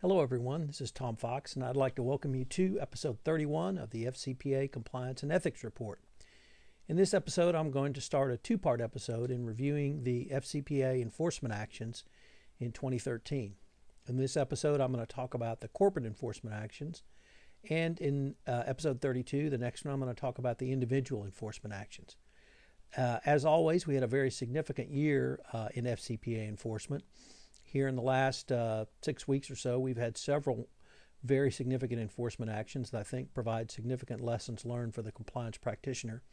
Hello everyone, this is Tom Fox and I'd like to welcome you to episode 31 of the FCPA Compliance and Ethics Report. In this episode I'm going to start a two-part episode in reviewing the FCPA enforcement actions in 2013. In this episode I'm going to talk about the corporate enforcement actions, and in episode 32, the next one, I'm going to talk about the individual enforcement actions. As always, we had a very significant year in FCPA enforcement. Here in the last 6 weeks or so, we've had several very significant enforcement actions that I think provide significant lessons learned for the compliance practitioner.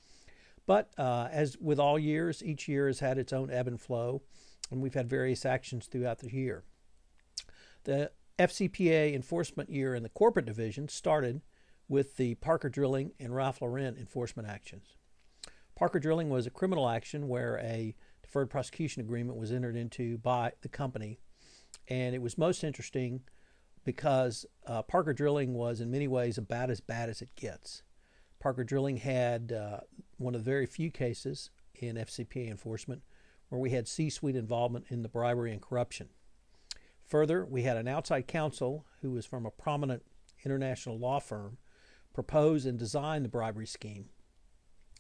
But as with all years, each year has had its own ebb and flow, and we've had various actions throughout the year. The FCPA enforcement year in the corporate division started with the Parker Drilling and Ralph Lauren enforcement actions. Parker Drilling was a criminal action where a deferred prosecution agreement was entered into by the company. And it was most interesting because Parker Drilling was in many ways about as bad as it gets. Parker Drilling had one of the very few cases in FCPA enforcement where we had C-suite involvement in the bribery and corruption. Further, we had an outside counsel who was from a prominent international law firm propose and design the bribery scheme.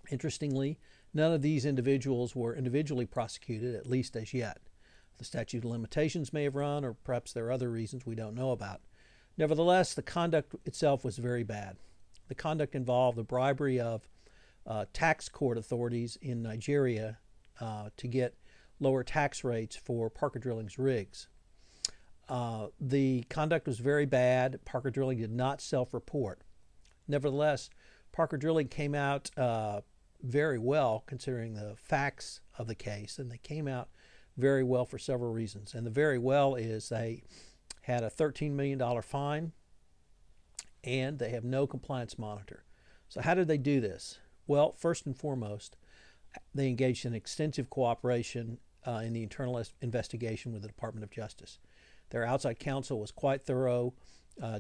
Interestingly, none of these individuals were individually prosecuted, at least as yet. The statute of limitations may have run, or perhaps there are other reasons we don't know about. Nevertheless, the conduct itself was very bad. The conduct involved the bribery of tax court authorities in Nigeria to get lower tax rates for Parker Drilling's rigs. The conduct was very bad. Parker Drilling did not self-report. Nevertheless, Parker Drilling came out very well considering the facts of the case, and they came out very well for several reasons. And the very well is they had a $13 million fine and they have no compliance monitor. So how did they do this? Well, first and foremost, they engaged in extensive cooperation in the internal investigation with the Department of Justice. Their outside counsel was quite thorough,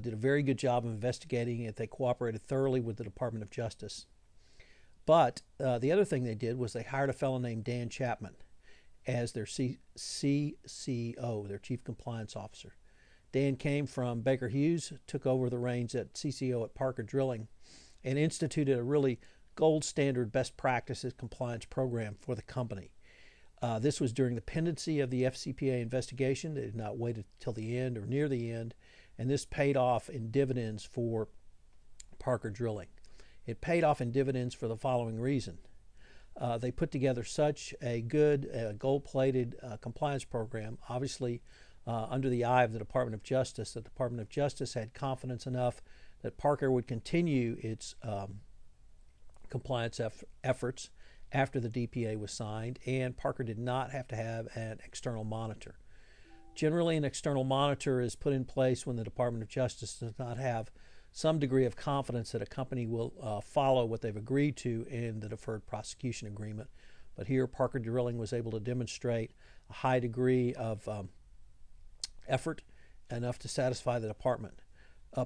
did a very good job of investigating it. They cooperated thoroughly with the Department of Justice. But the other thing they did was they hired a fellow named Dan Chapman as their CCO, their Chief Compliance Officer. Dan came from Baker Hughes, took over the reins at CCO at Parker Drilling, and instituted a really gold standard best practices compliance program for the company. This was during the pendency of the FCPA investigation. They did not wait until the end or near the end, and this paid off in dividends for Parker Drilling. It paid off in dividends for the following reason. They put together such a good gold-plated compliance program, obviously under the eye of the Department of Justice. The Department of Justice had confidence enough that Parker would continue its compliance efforts after the DPA was signed, and Parker did not have to have an external monitor. Generally, an external monitor is put in place when the Department of Justice does not have some degree of confidence that a company will follow what they've agreed to in the deferred prosecution agreement. But here, Parker Drilling was able to demonstrate a high degree of effort, enough to satisfy the department.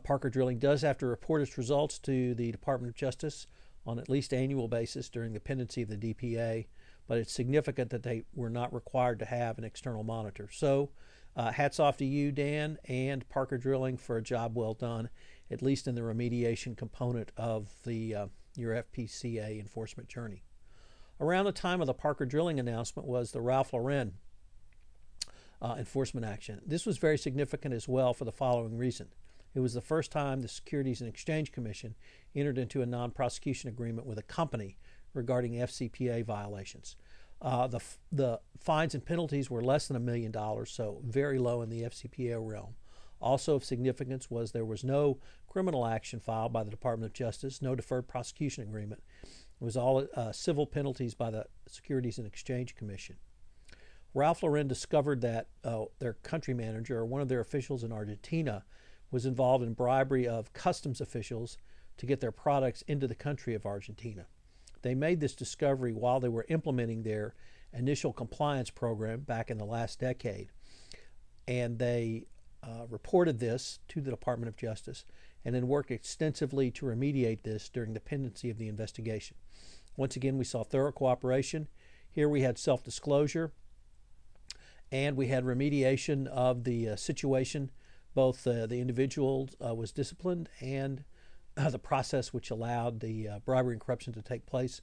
Parker Drilling does have to report its results to the Department of Justice on at least annual basis during the pendency of the DPA, but it's significant that they were not required to have an external monitor. So hats off to you, Dan, and Parker Drilling for a job well done, at least in the remediation component of your FPCA enforcement journey. Around the time of the Parker Drilling announcement was the Ralph Lauren enforcement action. This was very significant as well for the following reason. It was the first time the Securities and Exchange Commission entered into a non-prosecution agreement with a company regarding FCPA violations. The fines and penalties were less than $1 million, so very low in the FCPA realm. Also of significance was there was no criminal action filed by the Department of Justice, no deferred prosecution agreement. It was all civil penalties by the Securities and Exchange Commission. Ralph Lauren discovered that their country manager, or one of their officials in Argentina, was involved in bribery of customs officials to get their products into the country of Argentina. They made this discovery while they were implementing their initial compliance program back in the last decade, and they reported this to the Department of Justice and then worked extensively to remediate this during the pendency of the investigation. Once again, we saw thorough cooperation. Here we had self-disclosure, and we had remediation of the situation Both the individual was disciplined, and the process which allowed the bribery and corruption to take place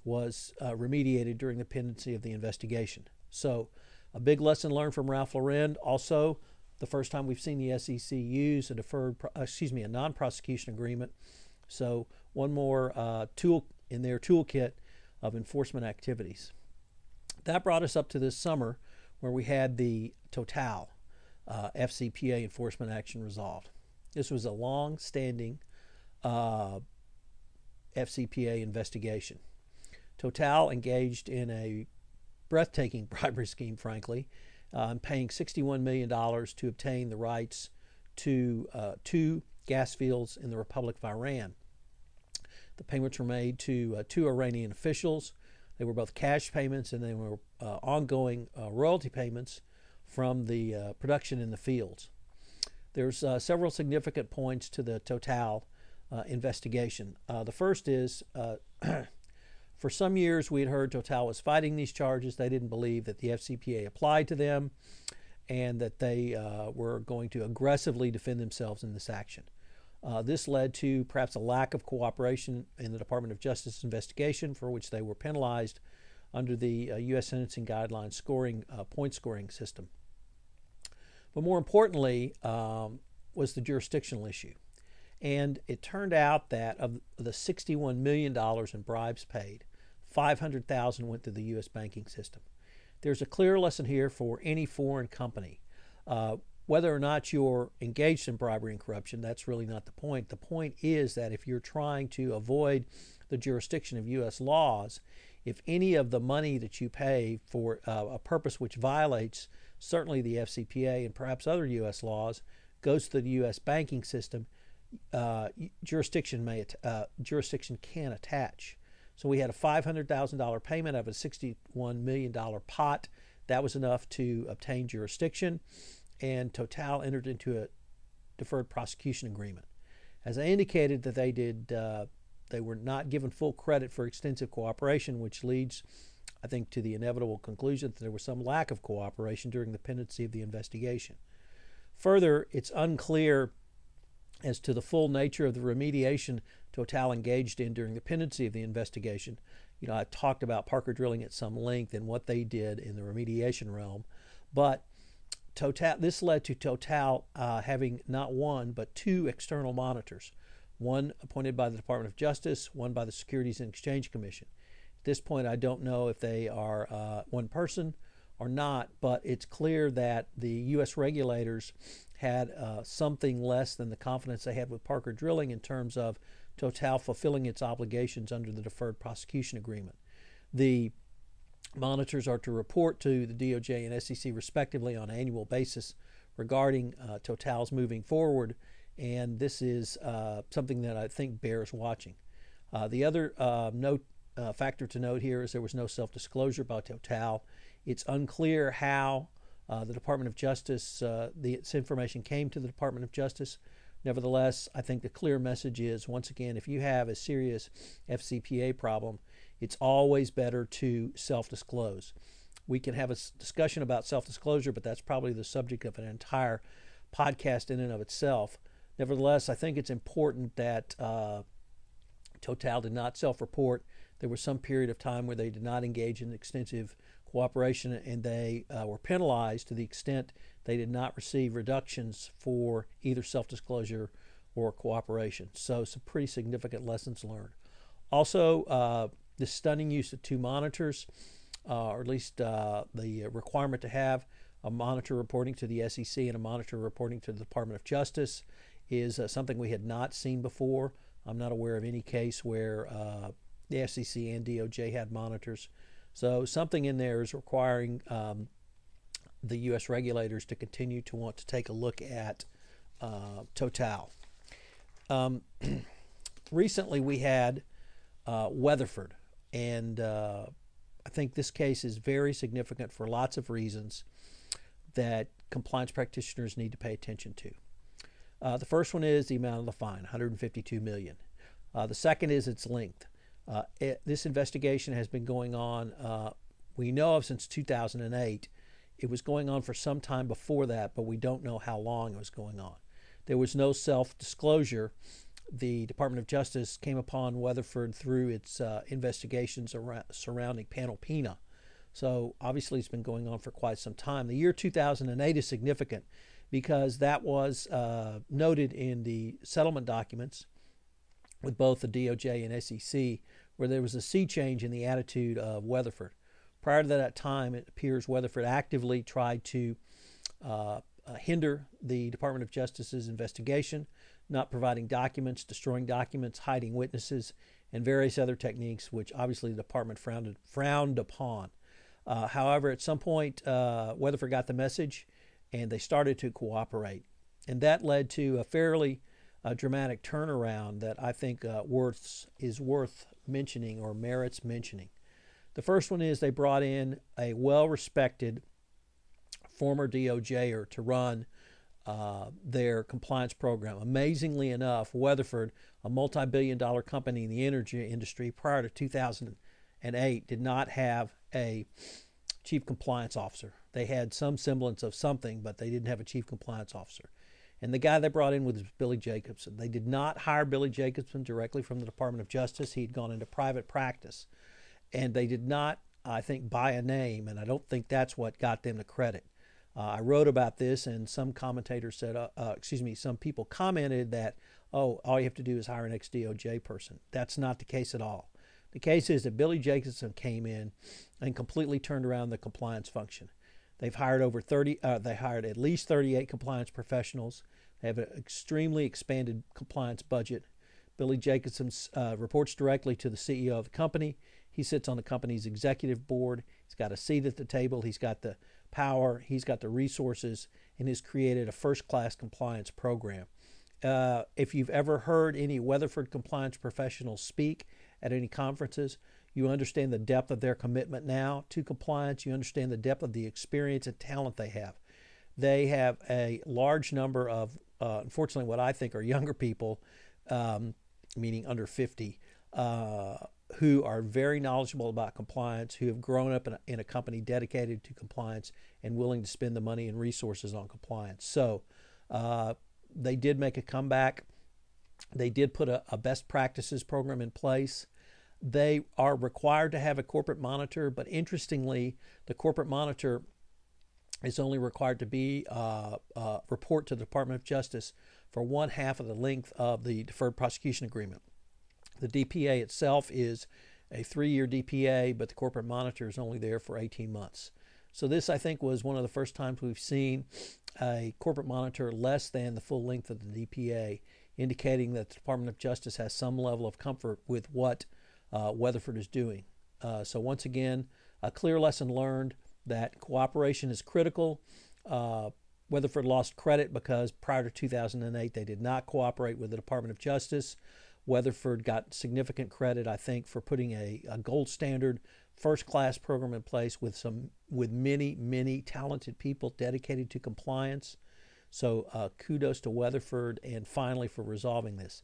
was remediated during the pendency of the investigation. So a big lesson learned from Ralph Lauren. Also, the first time we've seen the SEC use a non-prosecution agreement. So one more tool in their toolkit of enforcement activities. That brought us up to this summer, where we had the Total FCPA enforcement action resolved. This was a long-standing FCPA investigation. Total engaged in a breathtaking bribery scheme, frankly, paying $61 million to obtain the rights to 2 gas fields in the Republic of Iran. The payments were made to 2 Iranian officials. They were both cash payments, and they were ongoing royalty payments from the production in the fields. There's several significant points to the Total investigation. The first is, for some years we had heard Total was fighting these charges. They didn't believe that the FCPA applied to them, and that they were going to aggressively defend themselves in this action. This led to perhaps a lack of cooperation in the Department of Justice investigation, for which they were penalized under the U.S. Sentencing Guidelines point scoring system. But more importantly was the jurisdictional issue. And it turned out that of the $61 million in bribes paid, $500,000 went through the U.S. banking system. There's a clear lesson here for any foreign company. Whether or not you're engaged in bribery and corruption, that's really not the point. The point is that if you're trying to avoid the jurisdiction of U.S. laws, if any of the money that you pay for a purpose which violates certainly the FCPA and perhaps other U.S. laws goes to the U.S. banking system, jurisdiction can attach. So we had a $500,000 payment of a $61 million pot. That was enough to obtain jurisdiction, and Total entered into a deferred prosecution agreement. As I indicated, that they were not given full credit for extensive cooperation, which leads, I think, to the inevitable conclusion that there was some lack of cooperation during the pendency of the investigation. Further, it's unclear as to the full nature of the remediation Total engaged in during the pendency of the investigation. I talked about Parker Drilling at some length and what they did in the remediation realm, but this led to Total having not one but 2 external monitors, one appointed by the Department of Justice, one by the Securities and Exchange Commission. At this point, I don't know if they are one person or not, but it's clear that the U.S. regulators had something less than the confidence they had with Parker Drilling in terms of Total fulfilling its obligations under the Deferred Prosecution Agreement. The monitors are to report to the DOJ and SEC respectively on an annual basis regarding Total's moving forward, and this is something that I think bears watching. The other factor to note here is there was no self-disclosure by Total. It's unclear how the Department of Justice, this information came to the Department of Justice. Nevertheless, I think the clear message is, once again, if you have a serious FCPA problem, it's always better to self-disclose. We can have a discussion about self-disclosure, but that's probably the subject of an entire podcast in and of itself. Nevertheless, I think it's important that Total did not self-report. There was some period of time where they did not engage in extensive cooperation, and they were penalized to the extent they did not receive reductions for either self-disclosure or cooperation. So some pretty significant lessons learned. Also, the stunning use of 2 monitors, or at least the requirement to have a monitor reporting to the SEC and a monitor reporting to the Department of Justice, is something we had not seen before. I'm not aware of any case where the SEC and DOJ had monitors. So something in there is requiring the U.S. regulators to continue to want to take a look at Total. Recently we had Weatherford, and I think this case is very significant for lots of reasons that compliance practitioners need to pay attention to. The first one is the amount of the fine, $152 million. The second is its length. This investigation has been going on, we know of, since 2008. it was going on for some time before that, but we don't know how long it was going on. There was no self-disclosure. The Department of Justice came upon Weatherford through its investigations surrounding Panalpina. So obviously it's been going on for quite some time. The year 2008 is significant because that was noted in the settlement documents with both the DOJ and SEC, where there was a sea change in the attitude of Weatherford. Prior to that time, it appears Weatherford actively tried to hinder the Department of Justice's investigation, not providing documents, destroying documents, hiding witnesses, and various other techniques, which obviously the department frowned upon. However, at some point, Weatherford got the message, and they started to cooperate. And that led to a fairly dramatic turnaround that I think is worth mentioning or merits mentioning. The first one is they brought in a well-respected former DOJer to run their compliance program. Amazingly enough, Weatherford, a multi-billion-dollar company in the energy industry prior to 2008, did not have a chief compliance officer. They had some semblance of something, but they didn't have a chief compliance officer. And the guy they brought in was Billy Jacobson. They did not hire Billy Jacobson directly from the Department of Justice. He'd gone into private practice. And they did not, I think, buy a name, and I don't think that's what got them the credit. I wrote about this, and some commentators said, some people commented that, all you have to do is hire an ex-DOJ person. That's not the case at all. The case is that Billy Jacobson came in and completely turned around the compliance function. They've hired they hired at least 38 compliance professionals. They have an extremely expanded compliance budget. Billy Jacobson reports directly to the CEO of the company. He sits on the company's executive board. He's got a seat at the table. He's got the power. He's got the resources, and has created a first-class compliance program. If you've ever heard any Weatherford compliance professionals speak at any conferences, you understand the depth of their commitment now to compliance. You understand the depth of the experience and talent they have. They have a large number of, unfortunately, what I think are younger people, meaning under 50, who are very knowledgeable about compliance, who have grown up in a company dedicated to compliance and willing to spend the money and resources on compliance. So they did make a comeback. They did put a best practices program in place. They are required to have a corporate monitor, but interestingly, the corporate monitor is only required to be report to the Department of Justice for 1/2 of the length of the deferred prosecution agreement. The DPA itself is a 3-year DPA, but the corporate monitor is only there for 18 months. So this, I think, was one of the first times we've seen a corporate monitor less than the full length of the DPA, indicating that the Department of Justice has some level of comfort with what Weatherford is doing. So once again, a clear lesson learned that cooperation is critical. Weatherford lost credit because prior to 2008, they did not cooperate with the Department of Justice. Weatherford got significant credit, I think, for putting a gold standard, first-class program in place with many, many talented people dedicated to compliance. So kudos to Weatherford, and finally for resolving this.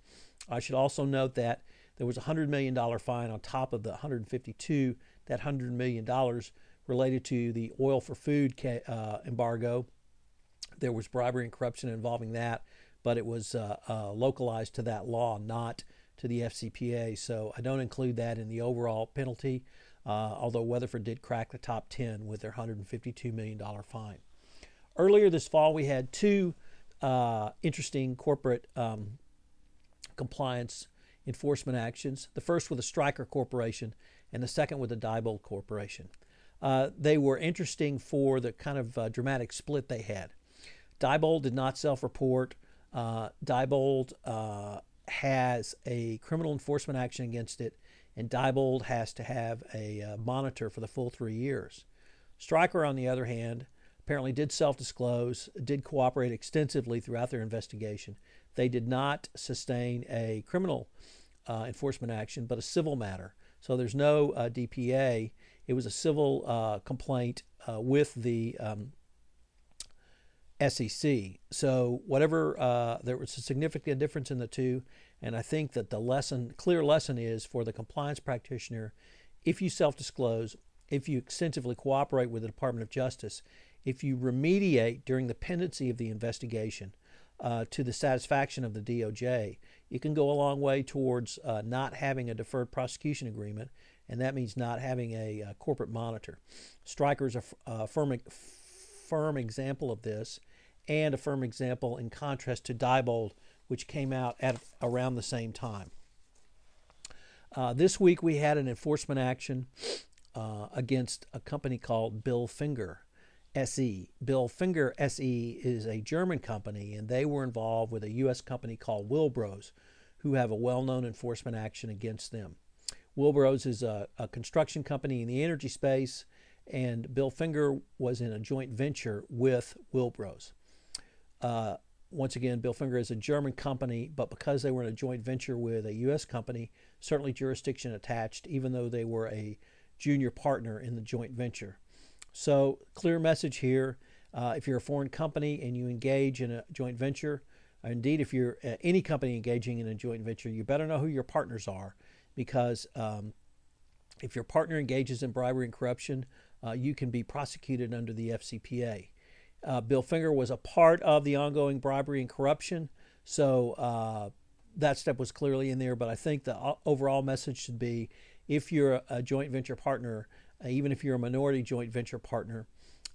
I should also note that there was a $100 million fine on top of the $152. That $100 million related to the oil for food embargo. There was bribery and corruption involving that, but it was localized to that law, not to the FCPA. So I don't include that in the overall penalty, although Weatherford did crack the top 10 with their $152 million fine. Earlier this fall, we had two interesting corporate compliance enforcement actions. The first with the Stryker Corporation and the second with the Diebold Corporation. They were interesting for the kind of dramatic split they had. Diebold did not self-report. Diebold has a criminal enforcement action against it, and Diebold has to have a monitor for the full 3 years. Stryker, on the other hand, apparently did self-disclose, did cooperate extensively throughout their investigation. They did not sustain a criminal enforcement action, but a civil matter. So there's no DPA. It was a civil complaint with the SEC. So whatever, there was a significant difference in the two, and I think that the clear lesson is for the compliance practitioner, if you self-disclose, if you extensively cooperate with the Department of Justice, if you remediate during the pendency of the investigation to the satisfaction of the DOJ, it can go a long way towards not having a deferred prosecution agreement, and that means not having a corporate monitor. Stryker is a firm example of this, and a firm example in contrast to Diebold, which came out at around the same time. This week we had an enforcement action against a company called Billfinger SE. Billfinger SE is a German company, and they were involved with a U.S. company called Willbros, who have a well-known enforcement action against them. Willbros is a construction company in the energy space, and Billfinger was in a joint venture with Willbros. Once again, Billfinger is a German company, but because they were in a joint venture with a U.S. company, certainly jurisdiction attached, even though they were a junior partner in the joint venture. So, clear message here. If you're a foreign company and you engage in a joint venture, or indeed if you're any company engaging in a joint venture, you better know who your partners are, because if your partner engages in bribery and corruption, you can be prosecuted under the FCPA. Billfinger was a part of the ongoing bribery and corruption, so that step was clearly in there. But I think the overall message should be, if you're a joint venture partner, even if you're a minority joint venture partner,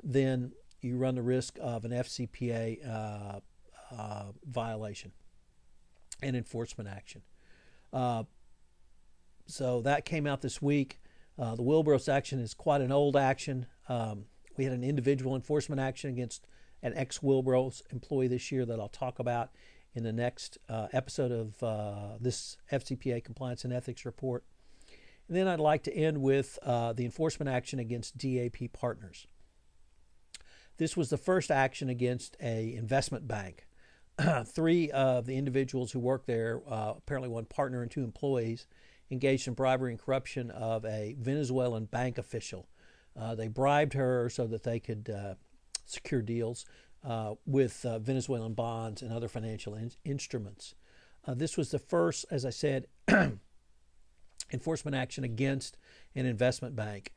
then you run the risk of an FCPA violation and enforcement action. So that came out this week. The Willbros action is quite an old action. We had an individual enforcement action against an ex-Willbros employee this year that I'll talk about in the next episode of this FCPA Compliance and Ethics Report. And then I'd like to end with the enforcement action against DAP Partners. This was the first action against an investment bank. 3 of the individuals who worked there, apparently 1 partner and 2 employees, engaged in bribery and corruption of a Venezuelan bank official. They bribed her so that they could secure deals with Venezuelan bonds and other financial instruments. This was the first, as I said, enforcement action against an investment bank.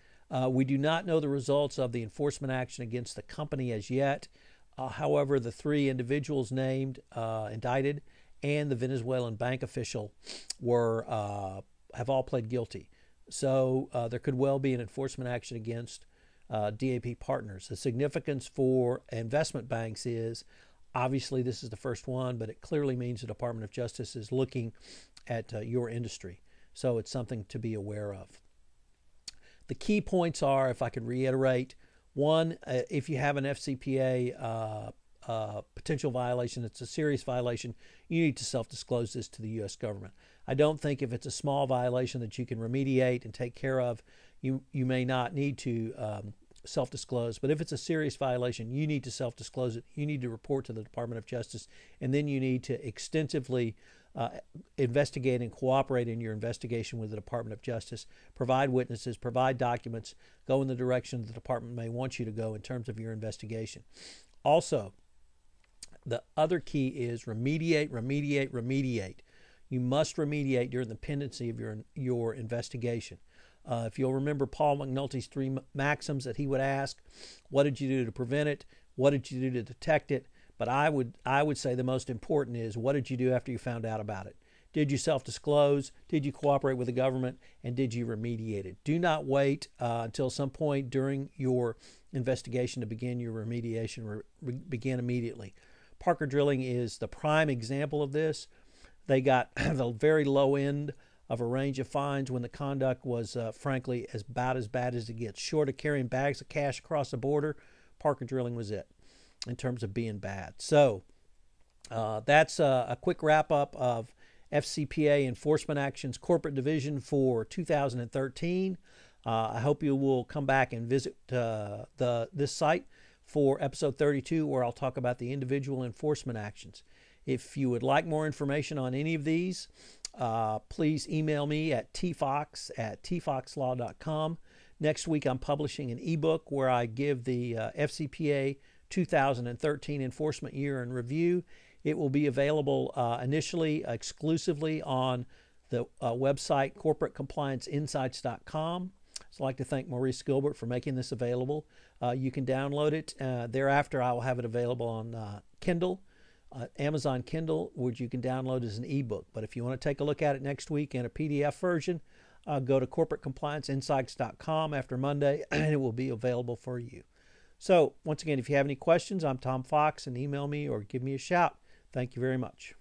We do not know the results of the enforcement action against the company as yet. However, the 3 individuals named, indicted, and the Venezuelan bank official have all pled guilty. So there could well be an enforcement action against DAP Partners. The significance for investment banks is, obviously this is the first one, but it clearly means the Department of Justice is looking at your industry. So it's something to be aware of. The key points are, if I could reiterate, 1, if you have an FCPA potential violation, it's a serious violation, you need to self-disclose this to the U.S. government. I don't think if it's a small violation that you can remediate and take care of, you may not need to self-disclose. But if it's a serious violation, you need to self-disclose it. You need to report to the Department of Justice, and then you need to extensively investigate and cooperate in your investigation with the Department of Justice, provide witnesses, provide documents, go in the direction the department may want you to go in terms of your investigation. Also, the other key is remediate, remediate, remediate. You must remediate during the pendency of your investigation. If you'll remember Paul McNulty's 3 maxims that he would ask: what did you do to prevent it? What did you do to detect it? But I would say the most important is, what did you do after you found out about it? Did you self-disclose? Did you cooperate with the government? And did you remediate it? Do not wait until some point during your investigation to begin your remediation. Begin immediately. Parker Drilling is the prime example of this. They got the very low end of a range of fines when the conduct was, frankly, about as bad as it gets. Short of carrying bags of cash across the border, Parker Drilling was it in terms of being bad. So that's a quick wrap-up of FCPA Enforcement Actions Corporate Division for 2013. I hope you will come back and visit this site for episode 32, where I'll talk about the individual enforcement actions. If you would like more information on any of these, please email me at tfox@tfoxlaw.com. Next week, I'm publishing an ebook where I give the FCPA 2013 enforcement year in review. It will be available initially exclusively on the website corporatecomplianceinsights.com. So I'd like to thank Maurice Gilbert for making this available. You can download it. Thereafter, I will have it available on Kindle, Amazon Kindle, which you can download as an ebook. But if you want to take a look at it next week in a PDF version, go to corporatecomplianceinsights.com after Monday, and it will be available for you. So once again, if you have any questions, I'm Tom Fox, and email me or give me a shout. Thank you very much.